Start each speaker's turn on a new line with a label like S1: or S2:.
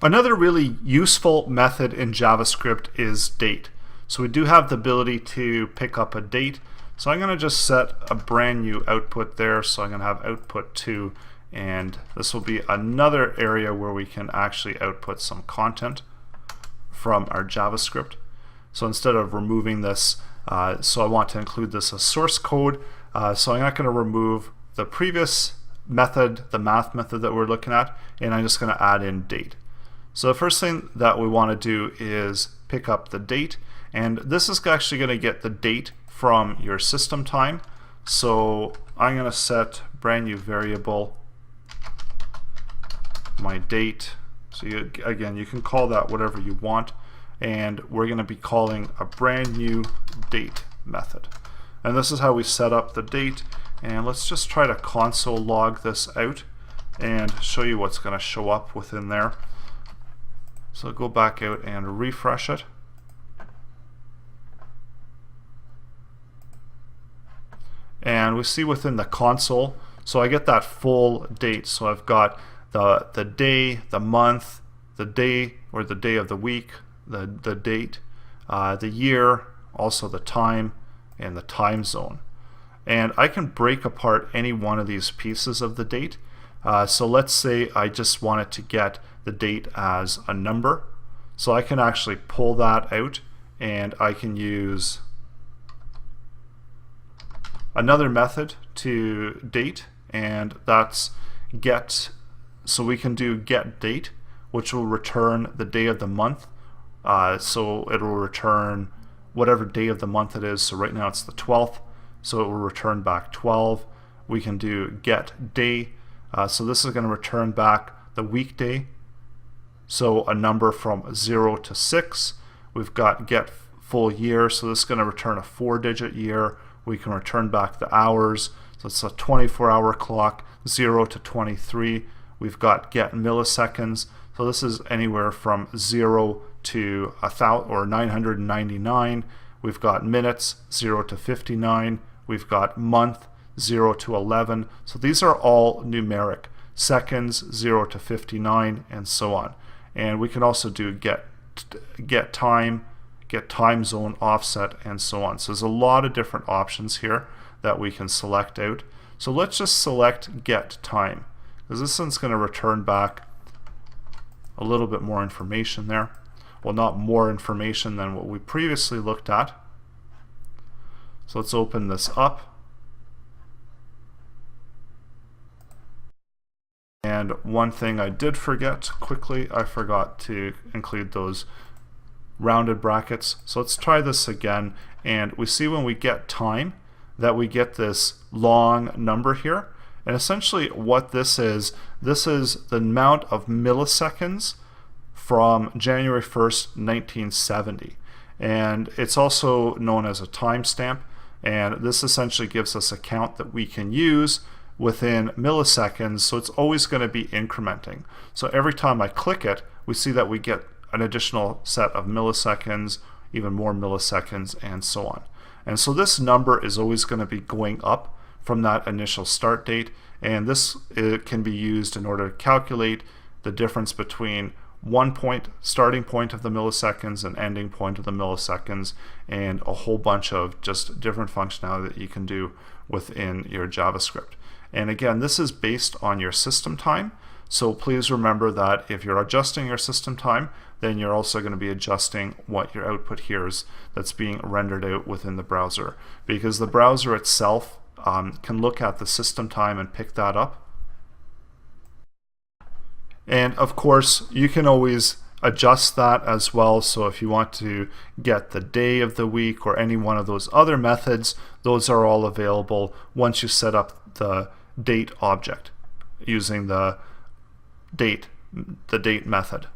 S1: Another really useful method in JavaScript is date. So we do have the ability to pick up a date. So I'm going to just set a brand new output there. So I'm going to have output 2, and this will be another area where we can actually output some content from our JavaScript. So instead of removing this, so I want to include this as source code. So I'm not going to remove the previous method, the math method that we're looking at, and I'm just going to add in date. So the first thing that we want to do is pick up the date, and this is actually going to get the date from your system time. So I'm going to set brand new variable, my date. So again, you can call that whatever you want, and we're going to be calling a brand new date method. And this is how we set up the date. And let's just try to console log this out and show you what's going to show up within there. So go back out and refresh it. And we see within the console, so I get that full date. So I've got the day, the month, the day or the day of the week, the date, the year, also the time, and the time zone. And I can break apart any one of these pieces of the date. So let's say I just wanted to get the date as a number. So I can actually pull that out, and I can use another method to date, and that's get. So we can do get date, which will return the day of the month. So it will return whatever day of the month it is. So right now it's the 12th. So it will return back 12. We can do get day. So this is going to return back the weekday. So a number from 0 to 6. We've got get full year. So this is going to return a 4-digit year. We can return back the hours. So it's a 24-hour clock, 0 to 23. We've got get milliseconds. So this is anywhere from 0 to 1,000 or 999. We've got minutes, 0 to 59. We've got month, 0 to 11. So these are all numeric. Seconds, 0 to 59, and so on. And we can also do get time, get time zone, offset, and so on. So there's a lot of different options here that we can select out. So let's just select get time, because this one's going to return back a little bit more information there. Well, not more information than what we previously looked at. So let's open this up. And one thing I did forget quickly, I forgot to include those rounded brackets. So let's try this again. And we see when we get time that we get this long number here. And essentially what this is the amount of milliseconds from January 1st, 1970. And it's also known as a timestamp. And this essentially gives us a count that we can use within milliseconds. So it's always going to be incrementing. So every time I click it, we see that we get an additional set of milliseconds, even more milliseconds, and so on. And so this number is always going to be going up from that initial start date. And this can be used in order to calculate the difference between starting point of the milliseconds and ending point of the milliseconds, and a whole bunch of just different functionality that you can do within your JavaScript. And again, this is based on your system time. So please remember that if you're adjusting your system time, then you're also going to be adjusting what your output here is that's being rendered out within the browser, because the browser itself can look at the system time and pick that up. And of course, you can always adjust that as well. So if you want to get the day of the week or any one of those other methods, those are all available once you set up the date object using the date method.